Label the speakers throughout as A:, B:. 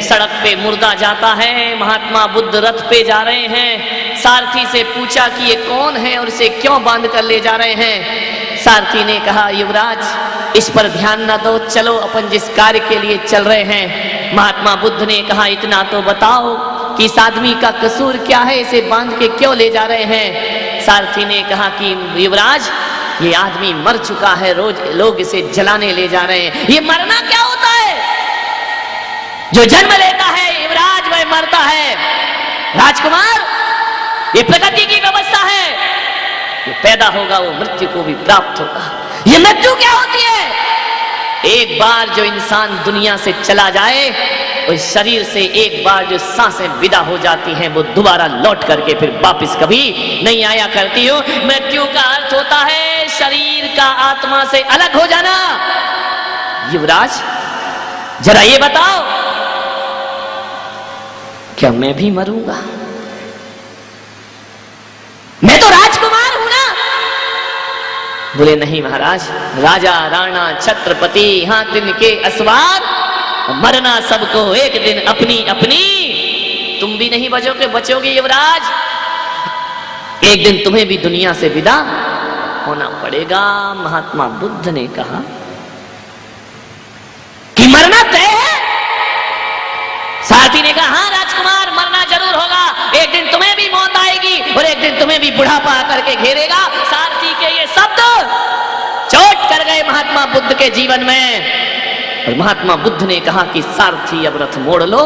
A: सड़क पे मुर्दा जाता है, महात्मा बुद्ध रथ पे जा रहे हैं। सारथी से पूछा कि ये कौन है और इसे क्यों बांध कर ले जा रहे हैं। सारथी ने कहा, युवराज इस पर ध्यान न दो, चलो अपन जिस कार्य के लिए चल रहे हैं। महात्मा बुद्ध ने कहा, इतना तो बताओ कि इस आदमी का कसूर क्या है, इसे बांध के क्यों ले जा रहे हैं। सारथी ने कहा कि युवराज ये आदमी मर चुका है, रोज लोग इसे जलाने ले जा रहे हैं। ये मरना क्या होता है? जो जन्म लेता है युवराज वह मरता है। राजकुमार ये प्रकृति की व्यवस्था है, जो पैदा होगा वो मृत्यु को भी प्राप्त होगा। ये मृत्यु क्या होती है? एक बार जो इंसान दुनिया से चला जाए, उस शरीर से एक बार जो सांसें विदा हो जाती हैं, वो दोबारा लौट करके फिर वापस कभी नहीं आया करती हो। मृत्यु का अर्थ होता है शरीर का आत्मा से अलग हो जाना। युवराज जरा ये बताओ, क्या मैं भी मरूंगा? मैं तो राजकुमार हूं ना। बोले नहीं महाराज, राजा राणा छत्रपति हातिम के असवार, मरना सबको एक दिन अपनी अपनी। तुम भी नहीं बचोगे युवराज, एक दिन तुम्हें भी दुनिया से विदा होना पड़ेगा। महात्मा बुद्ध ने कहा कि मरना तय है। सारथी ने कहा, हाँ राजकुमार मरना जरूर होगा, एक दिन तुम्हें भी मौत आएगी और एक दिन तुम्हें भी बुढ़ापा आकर के घेरेगा। सारथी के ये शब्द चोट कर गए महात्मा बुद्ध के जीवन में। और महात्मा बुद्ध ने कहा कि सारथी अब रथ मोड़ लो,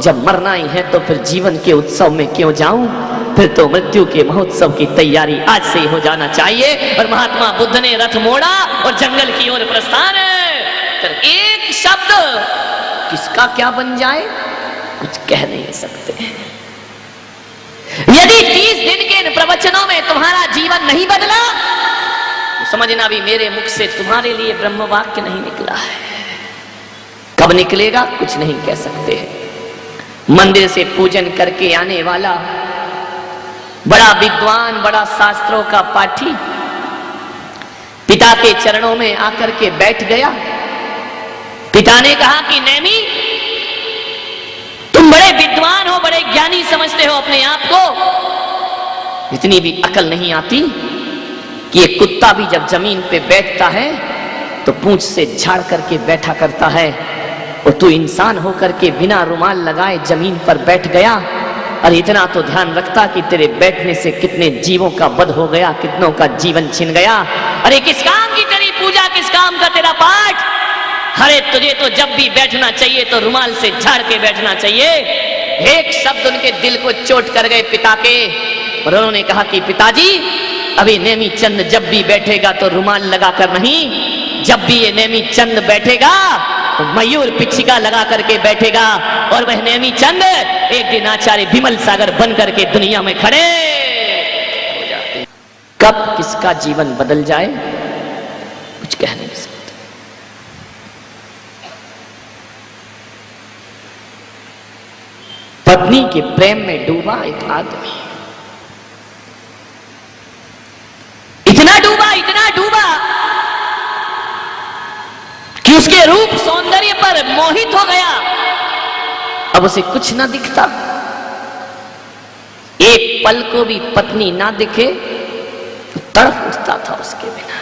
A: जब मरना ही है तो फिर जीवन के उत्सव में क्यों जाऊं, फिर तो मृत्यु के महोत्सव की तैयारी आज से ही हो जाना चाहिए। और महात्मा बुद्ध ने रथ मोड़ा और जंगल की ओर प्रस्थान। फिर एक शब्द किसका क्या बन जाए कुछ कह नहीं सकते। यदि 30 दिन के इन प्रवचनों में तुम्हारा जीवन नहीं बदला तो समझना भी मेरे मुख से तुम्हारे लिए ब्रह्म वाक्य नहीं निकला है। कब निकलेगा कुछ नहीं कह सकते। मंदिर से पूजन करके आने वाला बड़ा विद्वान, बड़ा शास्त्रों का पाठी पिता के चरणों में आकर के बैठ गया। पिता ने कहा कि नेमी तुम बड़े विद्वान हो, बड़े ज्ञानी समझते हो अपने आप को, इतनी भी अकल नहीं आती कि एक कुत्ता भी जब जमीन पे बैठता है तो पूंछ से झाड़ करके बैठा करता है, और तू इंसान होकर के बिना रुमाल लगाए जमीन पर बैठ गया। और इतना तो ध्यान रखता कि तेरे बैठने से कितने जीवों का वध हो गया, कितनों का जीवन छिन गया। अरे किस काम की तेरी पूजा, किस काम का तेरा पाठ? अरे तुझे तो जब भी बैठना चाहिए तो रुमाल से झाड़ के बैठना चाहिए। एक शब्द उनके दिल को चोट कर गए पिता के, और उन्होंने कहा कि पिताजी अभी नेमी चंद जब भी बैठेगा तो रुमाल लगाकर नहीं, जब भी ये नेमी चंद बैठेगा तो मयूर पिच्छिका लगा करके बैठेगा, और वह नेमी चंद एक दिन आचार्य विमल सागर बन करके दुनिया में खड़े हो जाते। कब किसका जीवन बदल जाए कुछ कह नहीं सकते। पत्नी के प्रेम में डूबा एक आदमी, इतना डूबा कि उसके रूप सौंदर्य पर मोहित हो गया। अब उसे कुछ ना दिखता, एक पल को भी पत्नी ना दिखे तो तड़प उठता था उसके बिना।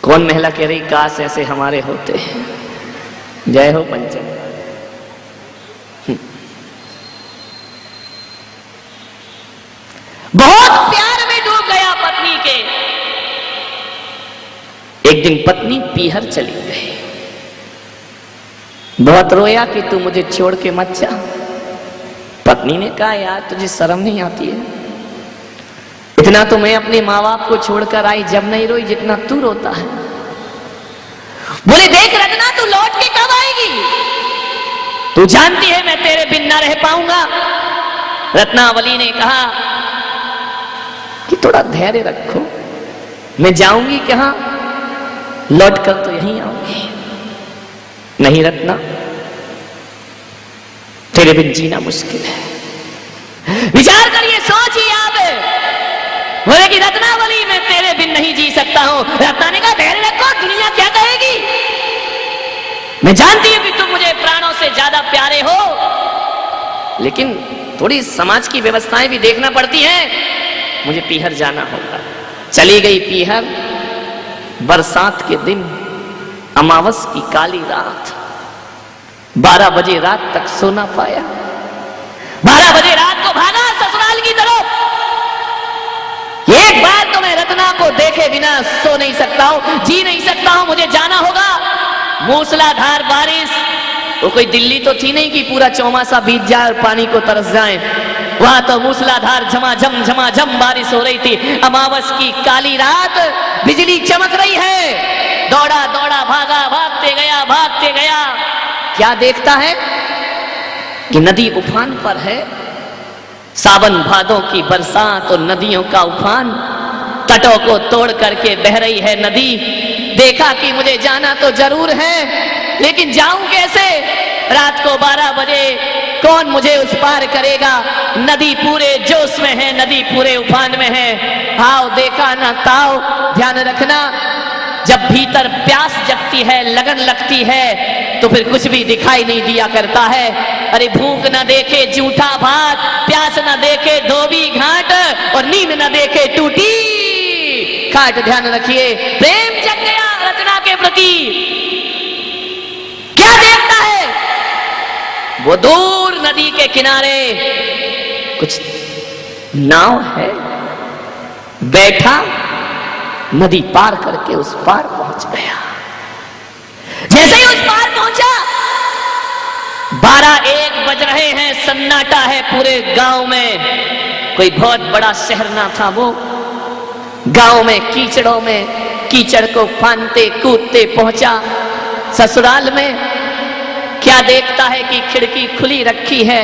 A: कौन महिला कह रही काश ऐसे हमारे होते हैं। जय हो पंचम। बहुत प्यार में डूब गया पत्नी के। एक दिन पत्नी पीहर चली गई, बहुत रोया कि तू मुझे छोड़ के मत जा। पत्नी ने कहा यार तुझे शर्म नहीं आती है? इतना तो मैं अपने माँ बाप को छोड़कर आई, जब नहीं रोई जितना तू रोता है। बोले देख रत्ना तू लौट के कब आएगी? तू जानती है मैं तेरे बिन ना रह पाऊंगा। रत्नावली ने कहा कि थोड़ा धैर्य रखो, मैं जाऊंगी कहां, लौट कर तो यहीं आऊंगी। नहीं रत्ना, तेरे बिन जीना मुश्किल है। विचार करिए, सोचिए आप। बोले कि रत्नावली मैं तेरे बिन नहीं जी सकता हूं। रत्ना ने कहा धैर्य रखो, दुनिया क्या कहेगी? मैं जानती हूं कि तुम मुझे लेकिन थोड़ी समाज की व्यवस्थाएं भी देखना पड़ती हैं। मुझे पीहर जाना होगा। चली गई पीहर। बरसात के दिन, अमावस की काली रात, 12 बजे रात तक सो ना पाया। 12 बजे रात को भागा ससुराल की तरफ। एक बार तो मैं रत्ना को देखे बिना सो नहीं सकता हूं, जी नहीं सकता हूं, मुझे जाना होगा। मूसलाधार बारिश, वो कोई दिल्ली तो थी नहीं कि पूरा चौमासा बीत जाए और पानी को तरस जाए। वहां तो मूसलाधार झमाझम बारिश हो रही थी। अमावस की काली रात, बिजली चमक रही है। दौड़ा दौड़ा भागा, भागते गया। क्या देखता है कि नदी उफान पर है। सावन भादों की बरसात और नदियों का उफान, तटों को तोड़ करके बह रही है नदी। देखा कि मुझे जाना तो जरूर है, लेकिन जाऊं कैसे? रात को 12 बजे कौन मुझे उस पार करेगा? नदी पूरे जोश में है, नदी पूरे उफान में है। हाव देखा ना ताव। ध्यान रखना, जब भीतर प्यास जगती है, लगन लगती है, तो फिर कुछ भी दिखाई नहीं दिया करता है। अरे भूख न देखे जूठा भात, प्यास न देखे धोबी घाट, और नींद न देखे टूटी खाट। ध्यान रखिए, प्रेम जग गया रत्ना के प्रति। क्या देखता है? वो दूर नदी के किनारे कुछ नाव है। बैठा, नदी पार करके उस पार पहुंच गया। जैसे ही उस पार पहुंचा, 12-1 बज रहे हैं, सन्नाटा है पूरे गांव में। कोई बहुत बड़ा शहर ना था वो। गांव में कीचड़ों में, कीचड़ को फानते कूदते पहुंचा ससुराल में। क्या देखता है कि खिड़की खुली रखी है।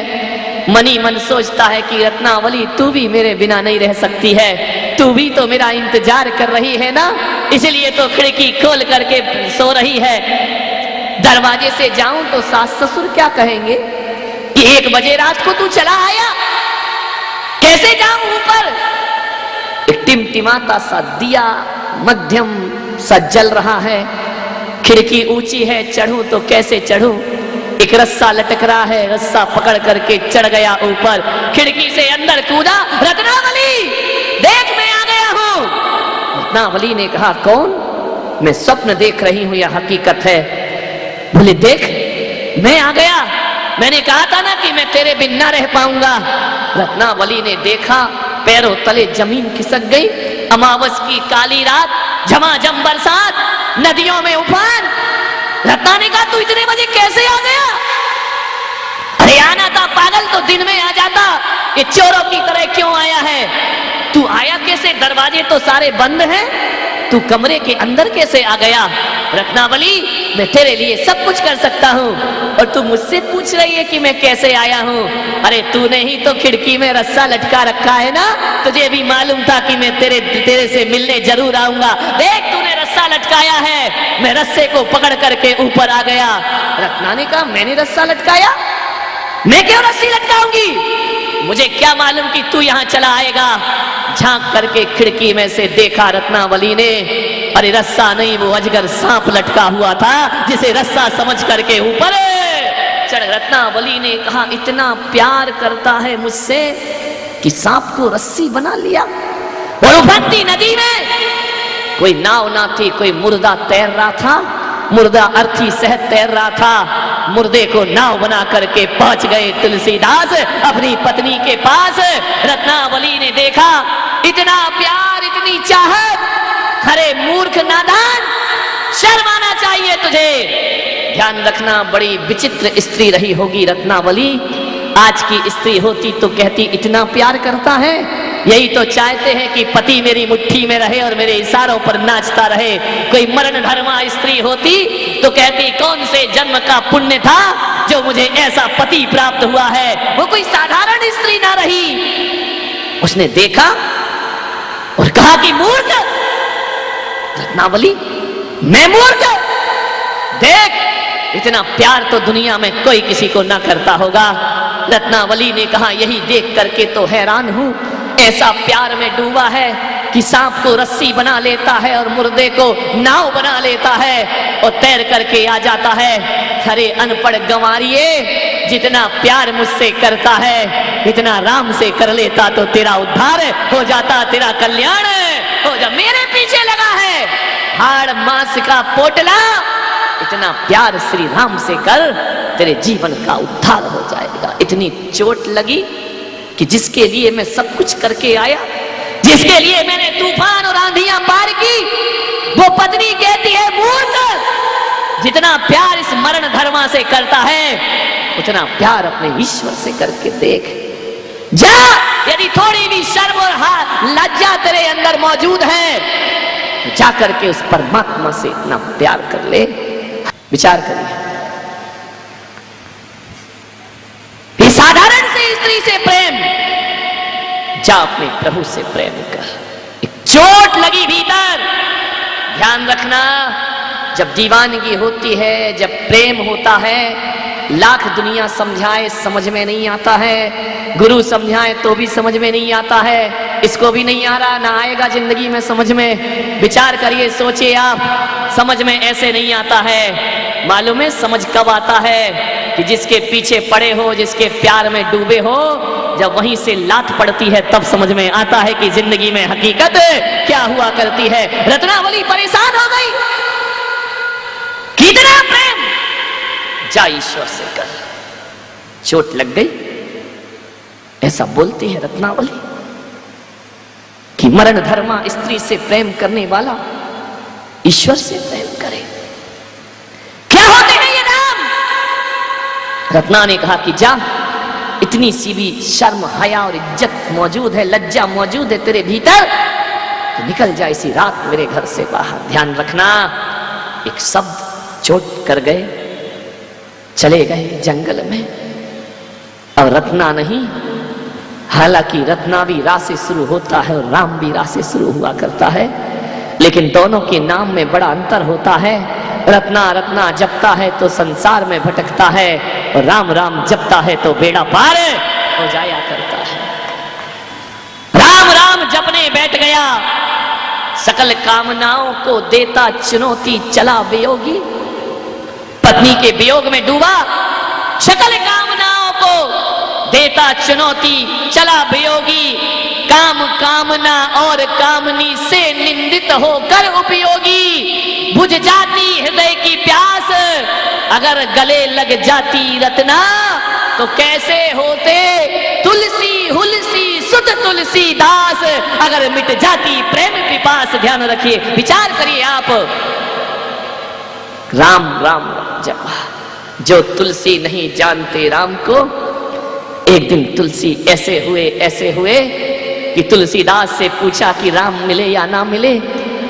A: मनी मन सोचता है कि रत्नावली, तू भी मेरे बिना नहीं रह सकती है, तू भी तो मेरा इंतजार कर रही है ना, इसलिए तो खिड़की खोल करके सो रही है। दरवाजे से जाऊं तो सास ससुर क्या कहेंगे कि 1 बजे रात को तू चला आया। कैसे जाऊं ऊपर? एक टिमटिमाता सा दिया मध्यम सा जल रहा है। खिड़की ऊंची है, चढ़ूं तो कैसे चढ़ूं? एक रस्सा लटक रहा है, रस्सा पकड़ करके चढ़ गया ऊपर। खिड़की से अंदर कूदा। रत्नावली, देख मैं आ गया हूं। रत्नावली ने कहा, कौन? मैं स्वप्न देख रही हूं या हकीकत है? बोले, देख मैं आ गया, मैंने कहा था ना कि मैं तेरे बिन ना रह पाऊंगा। रत्नावली ने देखा, पैरों तले जमीन खिसक गई। अमावस की काली रात, झमाझम बरसात, नदियों में उफान। रत्ना ने कहा, तू इतने बजे कैसे आ गया? अरे आना था पागल, तो दिन में आ जाता। ये चोरों की तरह क्यों आया है? तू आया कैसे? दरवाजे तो सारे बंद हैं, तू कमरे के अंदर कैसे आ गया? रत्नावली, मैं तेरे लिए सब कुछ कर सकता हूँ, और तू मुझसे पूछ रही है कि मैं कैसे आया हूँ? अरे तूने ही तो खिड़की में रस्सा लटका रखा है ना, तुझे भी मालूम था कि मैं तेरे से मिलने जरूर आऊंगा। देख तूने रस्सा लटकाया है, मैं रस्से को पकड़ करके ऊपर आ गया। रत्ना ने कहा, मैंने रस्सा लटकाया? मैं क्यों रस्सी लटकाऊंगी? मुझे क्या मालूम कि तू यहाँ चला आएगा। झांक करके खिड़की में से देखा रत्नावली ने, अरे रस्सा नहीं, वो अजगर सांप लटका हुआ था, जिसे रस्सा समझ करके ऊपर चढ़। रत्नावली ने कहा, इतना प्यार करता है मुझसे कि सांप को रस्सी बना लिया। और उफनती नदी में कोई नाव ना थी, कोई मुर्दा तैर रहा था, मुर्दा अर्थी सहित तैर रहा था। मुर्दे को नाव बना करके पहुंच गए तुलसीदास अपनी पत्नी के पास। रत्नावली ने देखा, इतना प्यार, इतनी चाहत, अरे मूर्ख नादान, शर्म आना चाहिए तुझे। ध्यान रखना, बड़ी विचित्र स्त्री रही होगी रत्नावली। आज की स्त्री होती तो कहती, इतना प्यार करता है, यही तो चाहते हैं कि पति मेरी मुट्ठी में रहे और मेरे इशारों पर नाचता रहे। कोई मरण धर्मा स्त्री होती तो कहती, कौन से जन्म का पुण्य था जो मुझे ऐसा पति प्राप्त हुआ है। वो कोई साधारण स्त्री ना रही। उसने देखा और कहा कि मूर्ख रत्नावली, मैं मूर्ख? देख, इतना प्यार तो दुनिया में कोई किसी को ना करता होगा। रत्नावली ने कहा, यही देख करके तो हैरान हूं, ऐसा प्यार में डूबा है कि सांप को रस्सी बना लेता है और मुर्दे को नाव बना लेता है और तैर करके आ जाता है। अरे अनपढ़ गंवारिये, जितना प्यार मुझसे करता है इतना राम से कर लेता तो तेरा उद्धार हो जाता, तेरा कल्याण हो जा। मेरे पीछे लगा है हाड़ मांस का पोटला, इतना प्यार श्री राम से कर, तेरे जीवन का उद्धार हो जाएगा। इतनी चोट लगी कि जिसके लिए मैं सब कुछ करके आया, जिसके लिए मैंने तूफान और आंधियां पार की, वो पत्नी कहती है मूर्ख, जितना प्यार इस मरण धर्मा से करता है उतना प्यार अपने ईश्वर से करके देख। जा, यदि थोड़ी भी शर्म और लज्जा तेरे अंदर मौजूद है तो जा करके उस परमात्मा से इतना प्यार कर ले। विचार करिए, साधारण से स्त्री से प्रेम, जा अपने प्रभु से प्रेम कर। एक चोट लगी भीतर, ध्यान रखना, जब दीवानगी होती है, जब प्रेम होता है, लाख दुनिया समझाए समझ में नहीं आता है, गुरु समझाए तो भी समझ में नहीं आता है, इसको भी नहीं आ रहा, ना आएगा जिंदगी में समझ में। विचार करिए, सोचिए आप, समझ में ऐसे नहीं आता है। मालूम है समझ कब आता है? कि जिसके पीछे पड़े हो, जिसके प्यार में डूबे हो, जब वहीं से लात पड़ती है तब समझ में आता है कि जिंदगी में हकीकत क्या हुआ करती है। रत्नावली परेशान हो गई, कितना प्रेम, जा ईश्वर से कर। चोट लग गई, ऐसा बोलती है रत्नावली कि मरण धर्मा स्त्री से प्रेम करने वाला ईश्वर से प्रेम करे। क्या होते हैं ये नाम? रत्ना ने कहा कि जा, इतनी सी भी शर्म हया और इज्जत मौजूद है, लज्जा मौजूद है तेरे भीतर, तो निकल जा इसी रात मेरे घर से बाहर। ध्यान रखना, एक शब्द चोट कर गए, चले गए जंगल में। अब रत्ना नहीं, हालांकि रत्ना भी रा से शुरू होता है और राम भी रा से शुरू हुआ करता है, लेकिन दोनों के नाम में बड़ा अंतर होता है। रत्ना रत्ना जपता है तो संसार में भटकता है, और राम राम जपता है तो बेड़ा पार हो जाया करता है। राम राम जपने बैठ गया, सकल कामनाओं को देता चुनौती चला वियोगी। पत्नी के वियोग में डूबा, सकल कामनाओं को देता चुनौती चला वियोगी। काम कामना और कामनी से निंदित होकर उपयोगी। बुझ जाती हृदय की प्यास, अगर गले लग जाती रत्ना, तो कैसे होते तुलसी हुलसी सुत तुलसी दास, अगर मिट जाती प्रेम पिपास। ध्यान रखिए, विचार करिए आप, राम राम जपा। जो तुलसी नहीं जानते राम को, एक दिन तुलसी ऐसे हुए कि तुलसीदास से पूछा कि राम मिले या ना मिले,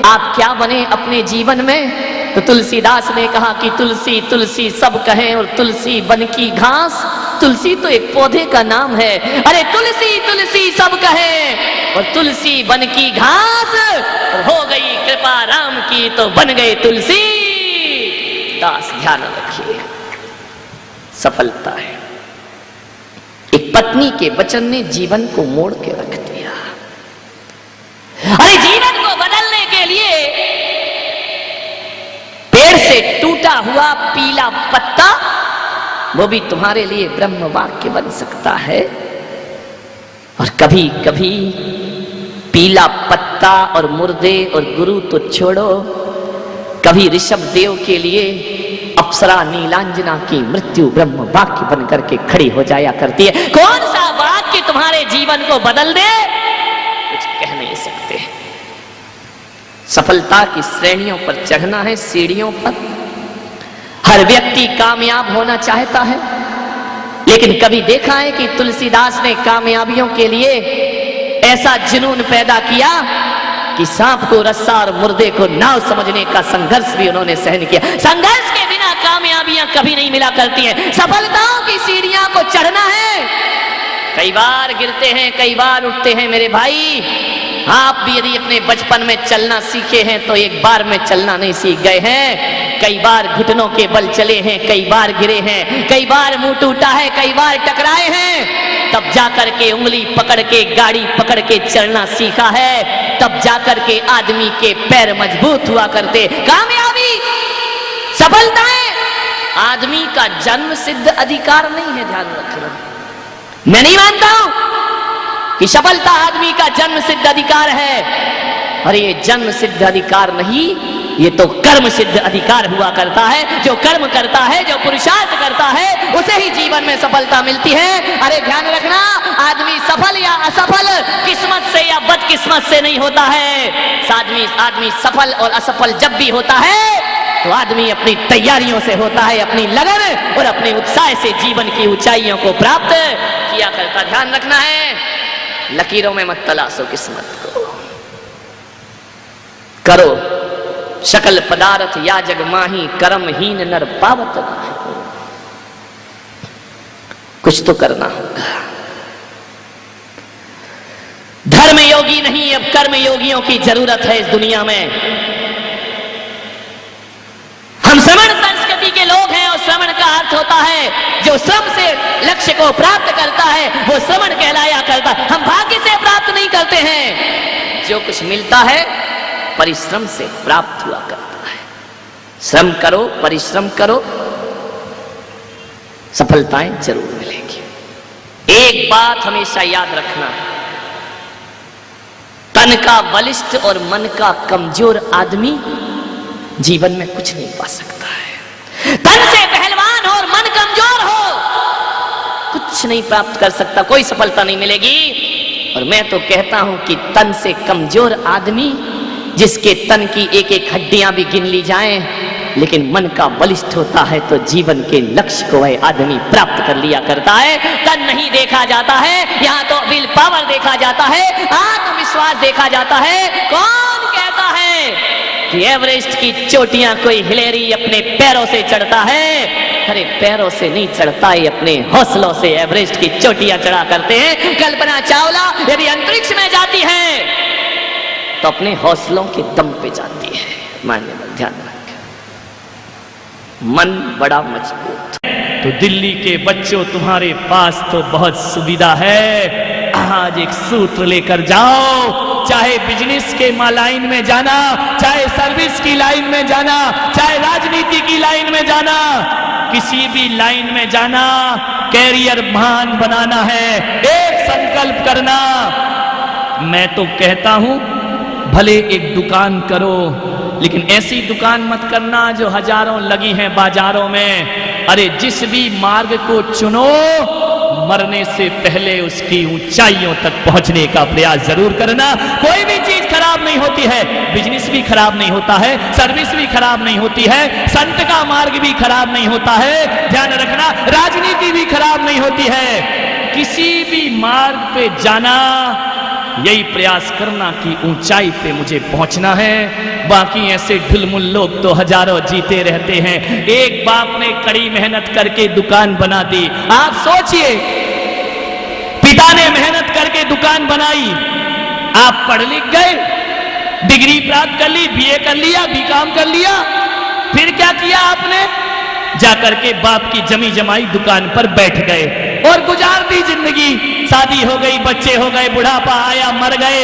A: आप क्या बने अपने जीवन में? तो तुलसीदास ने कहा कि तुलसी तुलसी सब कहें और तुलसी बन की घास। तुलसी तो एक पौधे का नाम है। अरे तुलसी तुलसी सब कहें और तुलसी बन की घास, और हो गई कृपा राम की तो बन गए तुलसी दास। ध्यान रखिए, सफलता है। एक पत्नी के वचन ने जीवन को मोड़ के रख दिया। अरे जीवन को बदलने के लिए पेड़ से टूटा हुआ पीला पत्ता, वो भी तुम्हारे लिए ब्रह्म वाक्य बन सकता है। और कभी कभी पीला पत्ता और मुर्दे और गुरु तो छोड़ो, कभी ऋषभ देव के लिए अप्सरा नीलांजना की मृत्यु ब्रह्म वाक्य बन करके खड़ी हो जाया करती है। कौन सा वाक्य तुम्हारे जीवन को बदल दे, कुछ कह नहीं सकते। सफलता की श्रेणियों पर चढ़ना है, सीढ़ियों पर। हर व्यक्ति कामयाब होना चाहता है, लेकिन कभी देखा है कि तुलसीदास ने कामयाबियों के लिए ऐसा जुनून पैदा किया कि सांप को रस्सा और मुर्दे को नाव समझने का संघर्ष भी उन्होंने सहन किया। संघर्ष के बिना कामयाबियां कभी नहीं मिला करती हैं। सफलताओं की सीढ़ियां को चढ़ना है। कई बार गिरते हैं, कई बार उठते हैं मेरे भाई। आप भी यदि अपने बचपन में चलना सीखे हैं तो एक बार में चलना नहीं सीख गए हैं। कई बार घुटनों के बल चले हैं, कई बार गिरे हैं, कई बार मुंह टूटा है, कई बार टकराए हैं। तब जाकर के उंगली पकड़ के गाड़ी पकड़ के चलना सीखा है, तब जाकर के आदमी के पैर मजबूत हुआ करते। कामयाबी, सफलताएं आदमी का जन्म सिद्ध अधिकार नहीं है, ध्यान रखना। मैं नहीं मानता हूं कि सफलता आदमी का जन्म सिद्ध अधिकार है, और ये जन्म सिद्ध अधिकार नहीं, ये तो कर्म सिद्ध अधिकार हुआ करता है। जो कर्म करता है, जो पुरुषार्थ करता है, उसे ही जीवन में सफलता मिलती है। अरे ध्यान रखना, आदमी सफल या असफल किस्मत से या बदकिस्मत से नहीं होता है। आदमी सफल और असफल जब भी होता है तो आदमी अपनी तैयारियों से होता है, अपनी लगन और अपने उत्साह से जीवन की ऊंचाइयों को प्राप्त किया करता। ध्यान रखना है, लकीरों में मत तलाशो किस्मत को। करो सकल पदार्थ या जग माही, कर्महीन नर पावत नाही। कुछ तो करना होगा। धर्म योगी नहीं, अब कर्म योगियों की जरूरत है इस दुनिया में। हम श्रवण संस्कृति के लोग हैं, और श्रवण का अर्थ होता है जो श्रम से लक्ष्य को प्राप्त करता है वो श्रवण कहलाया करता है। हम भाग्य से प्राप्त नहीं करते हैं, जो कुछ मिलता है परिश्रम से प्राप्त हुआ करता है। श्रम करो, परिश्रम करो, सफलताएं जरूर मिलेगी। एक बात हमेशा याद रखना, तन का बलिष्ठ और मन का कमजोर आदमी जीवन में कुछ नहीं पा सकता है। तन से पहलवान और मन कमजोर हो, कुछ नहीं प्राप्त कर सकता, कोई सफलता नहीं मिलेगी। और मैं तो कहता हूं कि तन से कमजोर आदमी, जिसके तन की एक एक हड्डियां भी गिन ली जाएं, लेकिन मन का बलिष्ठ होता है तो जीवन के लक्ष्य को वह आदमी प्राप्त कर लिया करता है। तन नहीं देखा जाता है, यहाँ तो विल पावर देखा जाता है, आत्मविश्वास देखा जाता है। कौन कहता है कि एवरेस्ट की चोटियां कोई हिलेरी अपने पैरों से चढ़ता है? अरे पैरों से नहीं चढ़ता, ये अपने हौसलों से एवरेस्ट की चोटियां चढ़ा करते हैं। कल्पना चावला यदि अंतरिक्ष में जाती है तो अपने हौसलों के दम पे जाती है। मान्य ध्यान रखें, मन बड़ा मजबूत।
B: तो दिल्ली के बच्चों, तुम्हारे पास तो बहुत सुविधा है। आज एक सूत्र लेकर जाओ, चाहे बिजनेस के लाइन में जाना, चाहे सर्विस की लाइन में जाना, चाहे राजनीति की लाइन में जाना, किसी भी लाइन में जाना, कैरियर महान बनाना है, एक संकल्प करना। मैं तो कहता हूं भले एक दुकान करो, लेकिन ऐसी दुकान मत करना जो हजारों लगी हैं बाजारों में। अरे जिस भी मार्ग को चुनो, मरने से पहले उसकी ऊंचाइयों तक पहुंचने का प्रयास जरूर करना। कोई भी चीज खराब नहीं होती है, बिजनेस भी खराब नहीं होता है, सर्विस भी खराब नहीं होती है, संत का मार्ग भी खराब नहीं होता है। ध्यान रखना, राजनीति भी खराब नहीं होती है। किसी भी मार्ग पे जाना, यही प्रयास करना कि ऊंचाई पे मुझे पहुंचना है। बाकी ऐसे ढुलमुल लोग तो हजारों जीते रहते हैं। एक बाप ने कड़ी मेहनत करके दुकान बना दी। आप सोचिए, पिता ने मेहनत करके दुकान बनाई, आप पढ़ लिख गए, डिग्री प्राप्त कर ली, बीए कर लिया, बीकॉम कर लिया, फिर क्या किया आपने? जाकर के बाप की जमी जमाई दुकान पर बैठ गए और गुजार दी जिंदगी। शादी हो गई, बच्चे हो गए, बुढ़ापा आया, मर गए।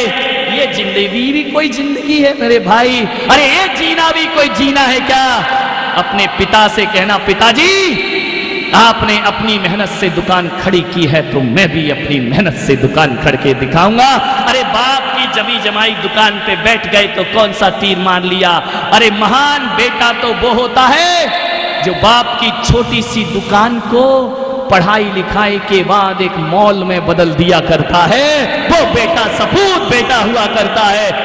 B: ये जिंदगी भी कोई जिंदगी है मेरे भाई? अरे ये जीना भी कोई जीना है क्या? अपने पिता से कहना, पिताजी आपने अपनी मेहनत से दुकान खड़ी की है तो मैं भी अपनी मेहनत से दुकान खड़ के दिखाऊंगा। अरे बाप की जमी जमाई दुकान पे बैठ गए तो कौन सा तीर मार लिया? अरे महान बेटा तो वो होता है जो बाप की छोटी सी दुकान को पढ़ाई लिखाई के बाद एक मॉल में बदल दिया करता है। वो बेटा सपूत बेटा हुआ करता है।